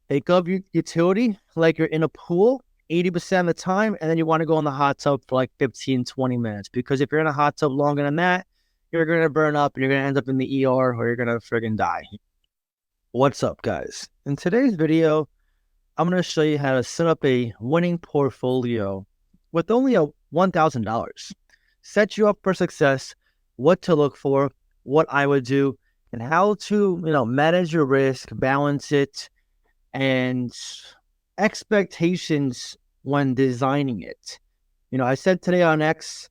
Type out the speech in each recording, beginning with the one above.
Think of your utility like you're in a pool 80% of the time, and then you want to go in the hot tub for like 15, 20 minutes. Because if you're in a hot tub longer than that, you're going to burn up and you're going to end up in the ER or you're going to friggin' die. What's up, guys? In today's video, I'm going to show you how to set up a winning portfolio with only a $1,000. Set you up for success, what to look for, what I would do, and how to, manage your risk, balance it, and expectations when designing it. I said today on X,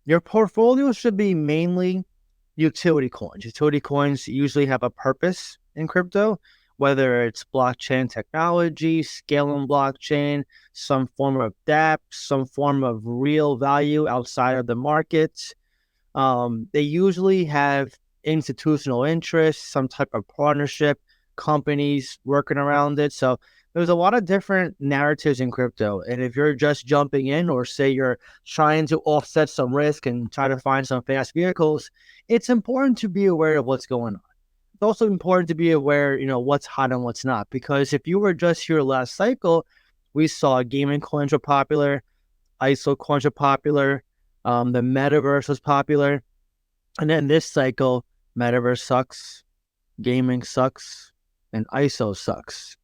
your portfolio should be mainly utility coins. Utility coins usually have a purpose in crypto, whether it's blockchain technology, scaling blockchain, some form of DApp, some form of real value outside of the market. They usually have institutional interests, some type of partnership, companies working around it. So there's a lot of different narratives in crypto. And if you're just jumping in, or say you're trying to offset some risk and try to find some fast vehicles, it's important to be aware of what's going on. It's also important to be aware, what's hot and what's not. Because if you were just here last cycle, we saw gaming coins were popular, ISO coins were popular, the metaverse was popular. And then this cycle, metaverse sucks, gaming sucks, and ISO sucks.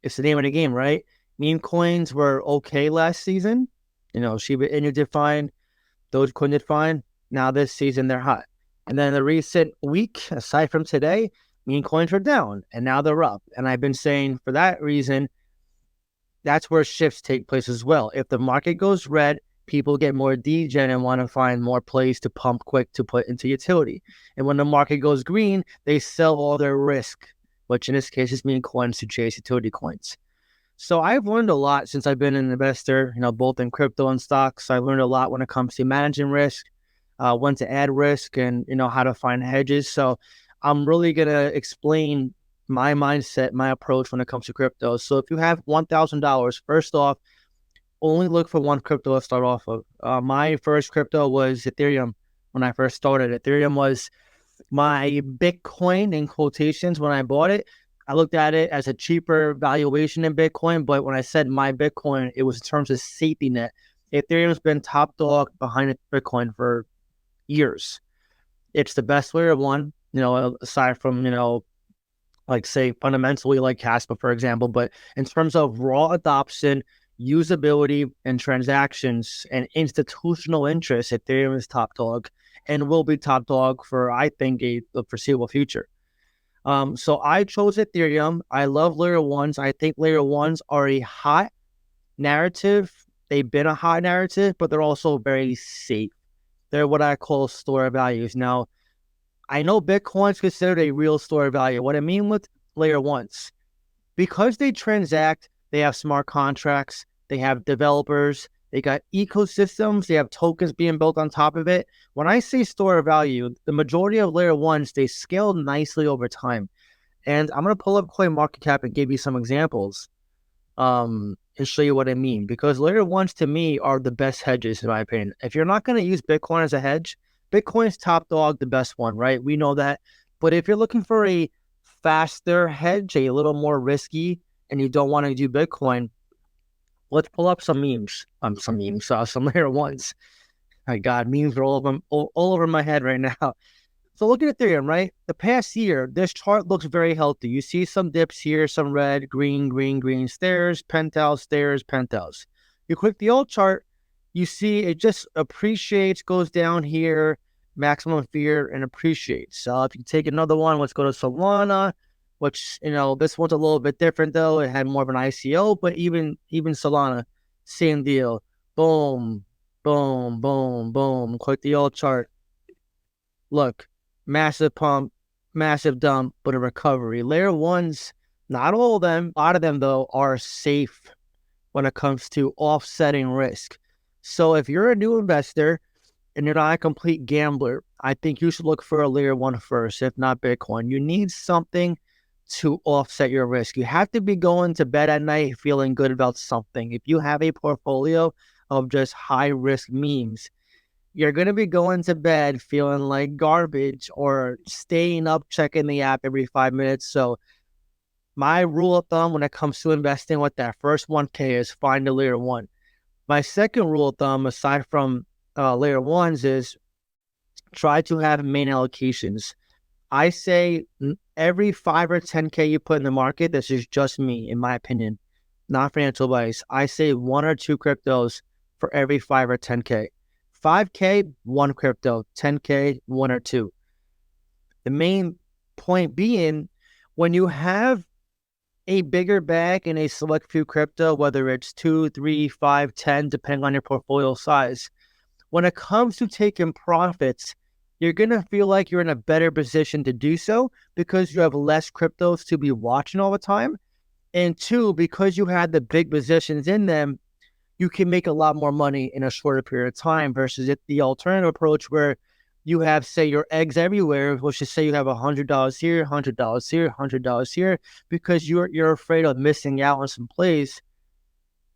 It's the name of the game, right? Meme coins were okay last season. Shiba Inu did fine. Dogecoin did fine. Now this season, they're hot. And then the recent week, aside from today, meme coins were down, and now they're up. And I've been saying for that reason, that's where shifts take place as well. If the market goes red, people get more degen and want to find more plays to pump quick to put into utility. And when the market goes green, they sell all their risk, which in this case is meme coins to chase utility coins. So I've learned a lot since I've been an investor, both in crypto and stocks. I learned a lot when it comes to managing risk, when to add risk, and, how to find hedges. So I'm really going to explain my mindset, my approach when it comes to crypto. So if you have $1,000, first off, only look for one crypto to start off of. My first crypto was Ethereum. When I first started, Ethereum was my Bitcoin in quotations. When I bought it, I looked at it as a cheaper valuation than Bitcoin. But when I said my Bitcoin, it was in terms of safety net. Ethereum's been top dog behind Bitcoin for years. It's the best layer one, aside from, like say fundamentally like Casper, for example. But in terms of raw adoption, usability, and transactions and institutional interest, Ethereum is top dog and will be top dog for, I think, the foreseeable future. So I chose Ethereum. I love layer ones. I think layer ones are a hot narrative. They've been a hot narrative, but they're also very safe. They're what I call store of values. Now, I know Bitcoin's considered a real store of value. What I mean with layer ones, because they transact, they have smart contracts, they have developers, they got ecosystems, they have tokens being built on top of it. When I say store of value, the majority of layer ones, they scale nicely over time. And I'm going to pull up CoinMarketCap and give you some examples and show you what I mean. Because layer ones, to me, are the best hedges, in my opinion. If you're not going to use Bitcoin as a hedge, Bitcoin's top dog, the best one, right? We know that. But if you're looking for a faster hedge, a little more risky, and you don't want to do Bitcoin, let's pull up some memes. Some layer ones. My God, memes are all over my head right now. So look at Ethereum, right? The past year, this chart looks very healthy. You see some dips here, some red, green, green, green, stairs, penthouse, stairs, penthouse. You click the alt chart, you see it just appreciates, goes down here, maximum fear, and appreciates. So if you take another one, let's go to Solana, which, this one's a little bit different though. It had more of an ICO, but even Solana, same deal. Boom, boom, boom, boom. Click the alt chart. Look, massive pump, massive dump, but a recovery. Layer ones, not all of them, a lot of them though, are safe when it comes to offsetting risk. So if you're a new investor and you're not a complete gambler, I think you should look for a layer one first, if not Bitcoin. You need something to offset your risk. You have to be going to bed at night feeling good about something. If you have a portfolio of just high risk memes, you're going to be going to bed feeling like garbage or staying up checking the app every 5 minutes. So My rule of thumb when it comes to investing with that first 1K is find a layer one. My second rule of thumb, aside from layer ones, is try to have main allocations. I say every 5 or 10K you put in the market, this is just me, in my opinion, not financial advice. I say one or two cryptos for every 5 or 10K. 5K, one crypto. 10K, one or two. The main point being, when you have a bigger bag in a select few crypto, whether it's 2, 3, 5, 10, depending on your portfolio size, when it comes to taking profits, you're going to feel like you're in a better position to do so because you have less cryptos to be watching all the time. And two, because you had the big positions in them, you can make a lot more money in a shorter period of time versus the alternative approach where you have, say, your eggs everywhere. Let's just say you have $100 here, $100 here, $100 here, because you're afraid of missing out on some plays.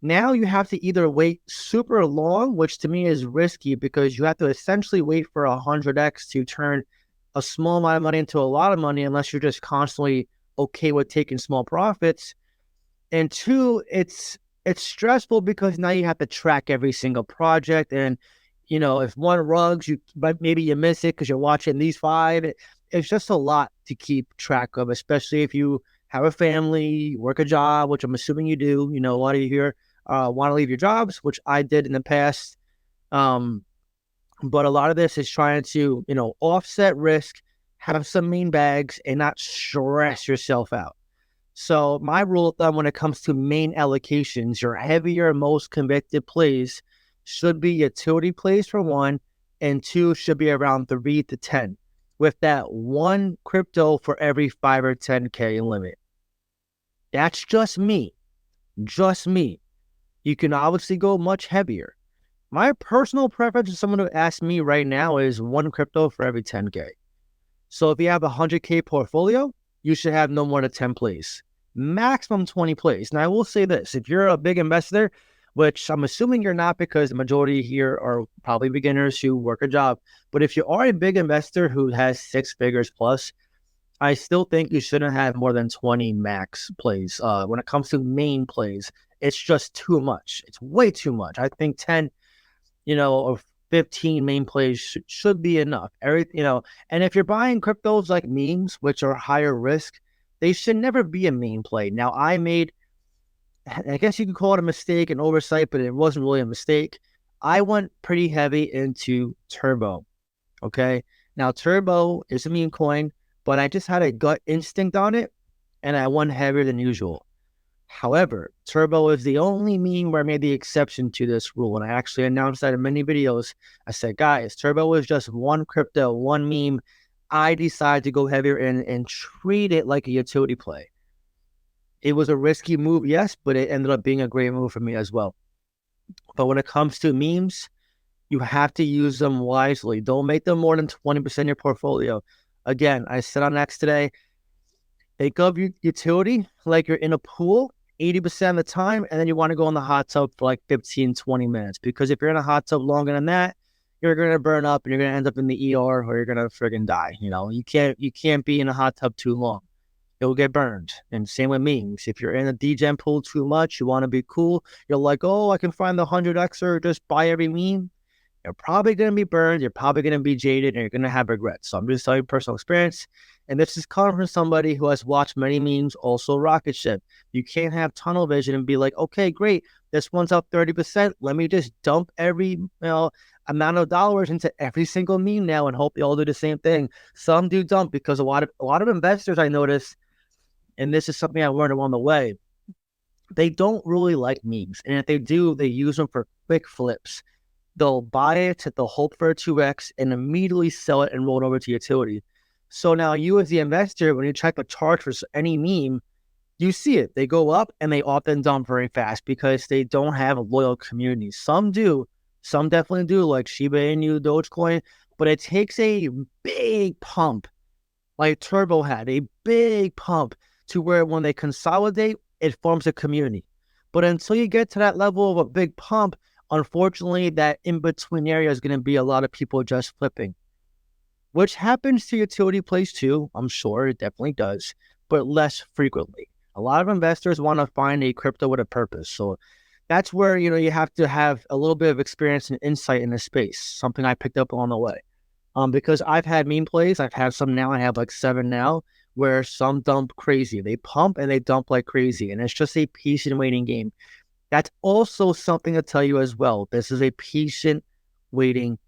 Now you have to either wait super long, which to me is risky because you have to essentially wait for 100x to turn a small amount of money into a lot of money unless you're just constantly okay with taking small profits. And two, it's stressful because now you have to track every single project. And, if one rugs, maybe you miss it because you're watching these 5. It's just a lot to keep track of, especially if you have a family, work a job, which I'm assuming you do. A lot of you here want to leave your jobs, which I did in the past. But a lot of this is trying to, offset risk, have some mean bags, and not stress yourself out. So my rule of thumb when it comes to main allocations, your heavier, most convicted plays should be utility plays for 1, and 2 should be around 3 to 10, with that 1 crypto for every 5 or 10K limit. That's just me. Just me. You can obviously go much heavier. My personal preference, if someone who asks me right now, is 1 crypto for every 10K. So if you have a 100K portfolio, you should have no more than 10 plays. Maximum 20 plays. Now, I will say this. If you're a big investor, which I'm assuming you're not because the majority here are probably beginners who work a job, but if you are a big investor who has 6 figures plus, I still think you shouldn't have more than 20 max plays. When it comes to main plays, it's just too much. It's way too much. I think 10, or 15 main plays should be enough. And if you're buying cryptos like memes, which are higher risk, they should never be a main play. Now, I guess you could call it a mistake, an oversight, but it wasn't really a mistake. I went pretty heavy into Turbo. Okay. Now, Turbo is a meme coin, but I just had a gut instinct on it, and I went heavier than usual. However, Turbo is the only meme where I made the exception to this rule, and I actually announced that in many videos. I said, guys, Turbo is just 1 crypto, 1 meme. I decided to go heavier and treat it like a utility play. It was a risky move, yes, but it ended up being a great move for me as well. But when it comes to memes, you have to use them wisely. Don't make them more than 20% of your portfolio. Again, I said on X today, think of your utility like you're in a pool 80% of the time, and then you want to go in the hot tub for like 15, 20 minutes. Because if you're in a hot tub longer than that, you're going to burn up and you're going to end up in the ER or you're going to friggin' die. You can't be in a hot tub too long. You'll get burned. And same with memes. If you're in a degen pool too much, you want to be cool. You're like, oh, I can find the 100xer, just buy every meme. You're probably going to be burned. You're probably going to be jaded and you're going to have regrets. So I'm just telling you personal experience. And this is coming from somebody who has watched many memes, also rocket ship. You can't have tunnel vision and be like, okay, great. This one's up 30%. Let me just dump every amount of dollars into every single meme now and hope they all do the same thing. Some do dump because a lot of investors I notice, and this is something I learned along the way, they don't really like memes. And if they do, they use them for quick flips. They'll buy it, they'll hope for a 2x, and immediately sell it and roll it over to utility. So now you as the investor, when you check the chart for any meme, you see it. They go up and they often dump very fast because they don't have a loyal community. Some do. Some definitely do, like Shiba Inu, Dogecoin. But it takes a big pump, like Turbo had, a big pump to where when they consolidate, it forms a community. But until you get to that level of a big pump, unfortunately, that in-between area is going to be a lot of people just flipping. Which happens to utility plays too, I'm sure it definitely does, but less frequently. A lot of investors want to find a crypto with a purpose. So that's where, you have to have a little bit of experience and insight in this space, something I picked up along the way. Because I've had meme plays, I've had some now, I have like 7 now, where some dump crazy. They pump and they dump like crazy. And it's just a patient waiting game. That's also something to tell you as well. This is a patient waiting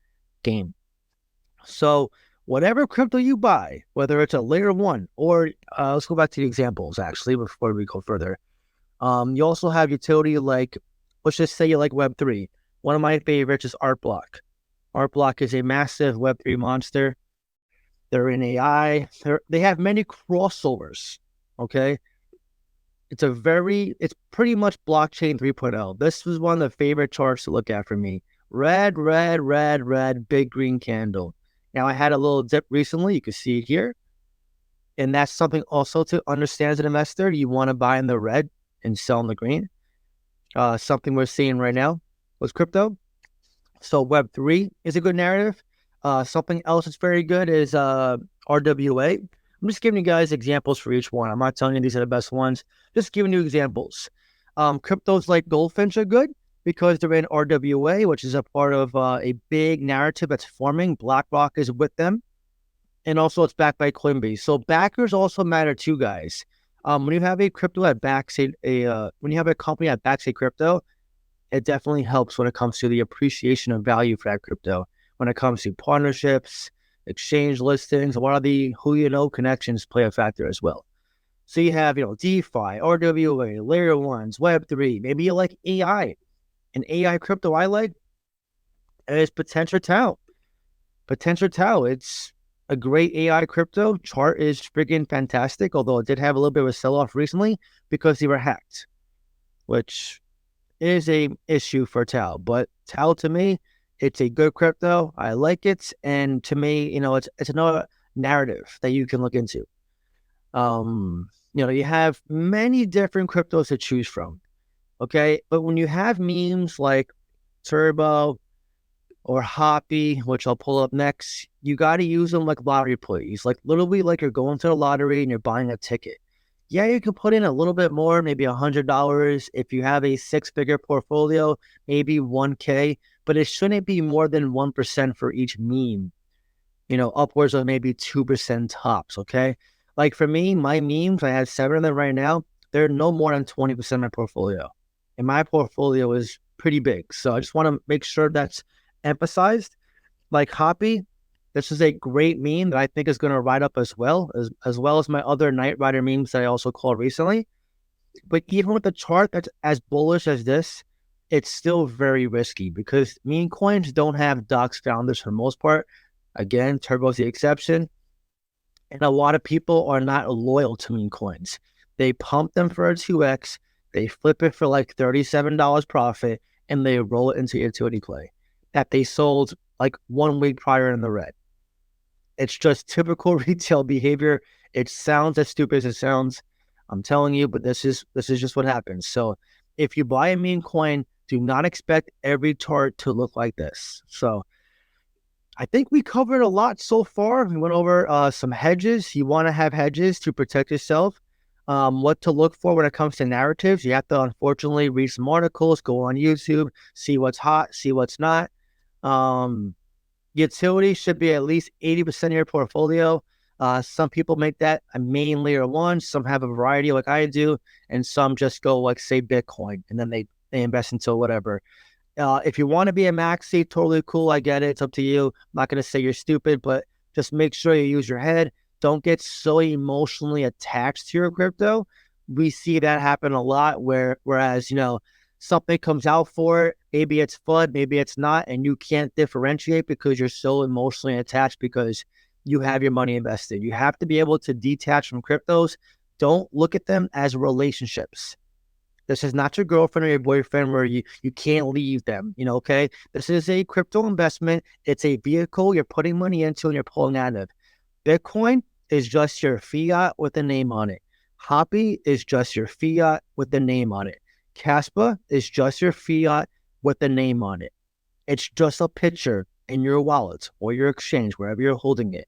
game. So whatever crypto you buy, whether it's a layer 1 or let's go back to the examples actually before we go further. You also have utility like, let's just say you like Web3. One of my favorites is Artblock. Artblock is a massive Web3 monster. They're in AI. They have many crossovers. Okay. It's pretty much blockchain 3.0. This was one of the favorite charts to look at for me. Red, red, red, red, big green candle. Now I had a little dip recently. You can see it here. And that's something also to understand as an investor. You want to buy in the red and sell in the green. Something we're seeing right now with crypto. So Web3 is a good narrative. Something else that's very good is RWA. I'm just giving you guys examples for each one. I'm not telling you these are the best ones. Just giving you examples. Cryptos like Goldfinch are good because they're in RWA, which is a part of a big narrative that's forming. BlackRock is with them. And also it's backed by Coinbase. So backers also matter too, guys. When you have a crypto that backs when you have a company that backs a crypto, it definitely helps when it comes to the appreciation of value for that crypto. When it comes to partnerships, exchange listings, a lot of the who you know connections play a factor as well. So you have, DeFi, RWA, layer 1s, Web3, maybe you like AI. An AI crypto I like is Potential Tau. Potential Tau, it's a great AI crypto. Chart is friggin' fantastic, although it did have a little bit of a sell-off recently because they were hacked, which is a issue for Tau. But Tau, to me, it's a good crypto. I like it. And to me, it's another narrative that you can look into. You have many different cryptos to choose from. Okay. But when you have memes like Turbo or Hoppy, which I'll pull up next, you got to use them like lottery plays, like literally like you're going to the lottery and you're buying a ticket. Yeah, you can put in a little bit more, maybe $100. If you have a 6-figure portfolio, maybe 1K, but it shouldn't be more than 1% for each meme, upwards of maybe 2% tops. Okay. Like for me, my memes, I have 7 of them right now. They're no more than 20% of my portfolio. And my portfolio is pretty big. So I just want to make sure that's emphasized. Like Hoppy, this is a great meme that I think is going to ride up as well as my other Night Rider memes that I also called recently. But even with the chart that's as bullish as this, it's still very risky because meme coins don't have docs founders for the most part. Again, Turbo's the exception. And a lot of people are not loyal to meme coins. They pump them for a 2x, they flip it for like $37 profit, and they roll it into utility play that they sold like 1 week prior in the red. It's just typical retail behavior. It sounds as stupid as it sounds. I'm telling you, but this is just what happens. So if you buy a meme coin, do not expect every chart to look like this. So I think we covered a lot so far. We went over some hedges. You want to have hedges to protect yourself. What to look for when it comes to narratives. You have to, unfortunately, read some articles, go on YouTube, see what's hot, see what's not. Utility should be at least 80% of your portfolio. Some people make that a main layer 1. Some have a variety like I do, and some just go like, say, Bitcoin, and then they invest into whatever. If you want to be a maxi, totally cool. I get it. It's up to you. I'm not going to say you're stupid, but just make sure you use your head. Don't get so emotionally attached to your crypto. We see that happen a lot whereas, something comes out for it. Maybe it's fun, maybe it's not, and you can't differentiate because you're so emotionally attached because you have your money invested. You have to be able to detach from cryptos. Don't look at them as relationships. This is not your girlfriend or your boyfriend where you can't leave them, okay? This is a crypto investment. It's a vehicle you're putting money into and you're pulling out of. Bitcoin is just your fiat with a name on it. Hoppy is just your fiat with the name on it. Caspa is just your fiat with the name on it. It's just a picture in your wallet or your exchange, wherever you're holding it.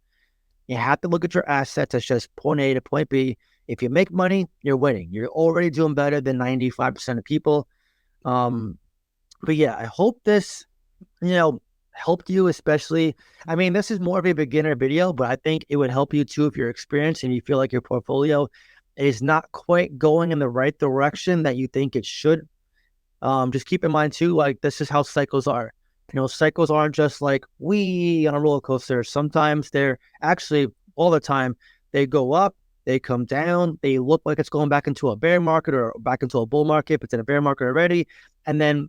You have to look at your assets as just point A to point B. If you make money, you're winning. You're already doing better than 95% of people. But yeah, I hope this, helped you, especially. I mean, this is more of a beginner video, but I think it would help you too if you're experienced and you feel like your portfolio is not quite going in the right direction that you think it should. Just keep in mind too, like this is how cycles are. Cycles aren't just like we on a roller coaster. Sometimes they're actually all the time. They go up, they come down, they look like it's going back into a bear market or back into a bull market, but it's in a bear market already. And then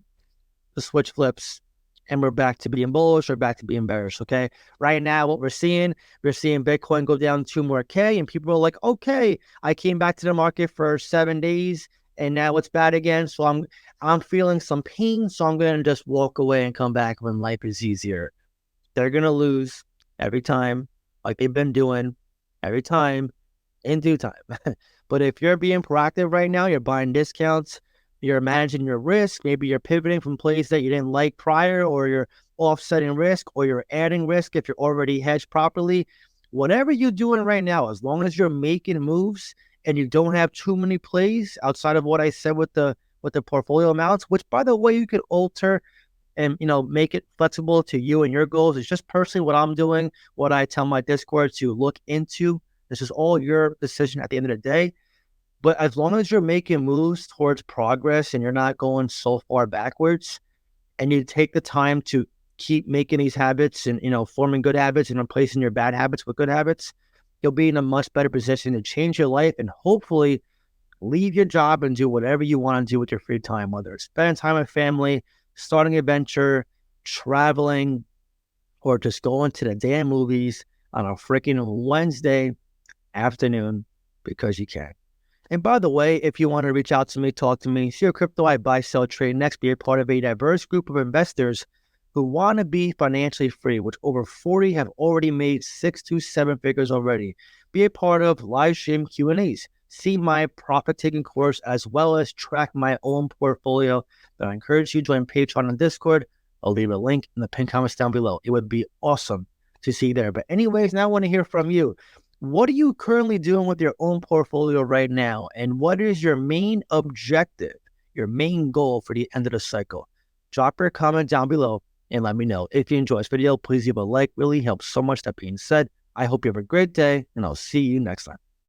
the switch flips and we're back to being bullish or back to being bearish. Okay. Right now, what we're seeing Bitcoin go down 2 more K, and people are like, okay, I came back to the market for 7 days and now it's bad again. So I'm feeling some pain. So I'm going to just walk away and come back when life is easier. They're going to lose every time, like they've been doing every time in due time. But if you're being proactive right now, you're buying discounts, you're managing your risk, maybe you're pivoting from plays that you didn't like prior, or you're offsetting risk, or you're adding risk if you're already hedged properly. Whatever you're doing right now, as long as you're making moves and you don't have too many plays outside of what I said with the portfolio amounts, which by the way, you could alter and make it flexible to you and your goals. It's just personally what I'm doing, what I tell my Discord to look into. This is all your decision at the end of the day. But as long as you're making moves towards progress and you're not going so far backwards, and you take the time to keep making these habits and, forming good habits and replacing your bad habits with good habits, you'll be in a much better position to change your life and hopefully leave your job and do whatever you want to do with your free time, whether it's spending time with family, starting a venture, traveling, or just going to the damn movies on a freaking Wednesday afternoon because you can. And by the way, if you want to reach out to me, talk to me, share crypto, I buy, sell, trade next, be a part of a diverse group of investors who want to be financially free, which over 40 have already made 6 to 7 figures already. Be a part of live stream Q&As. See my profit-taking course, as well as track my own portfolio. But I encourage you to join Patreon and Discord. I'll leave a link in the pinned comments down below. It would be awesome to see you there. But anyways, now I want to hear from you. What are you currently doing with your own portfolio right now? And what is your main objective, your main goal for the end of the cycle? Drop your comment down below and let me know. If you enjoyed this video, please leave a like. Really helps so much. That being said, I hope you have a great day, and I'll see you next time.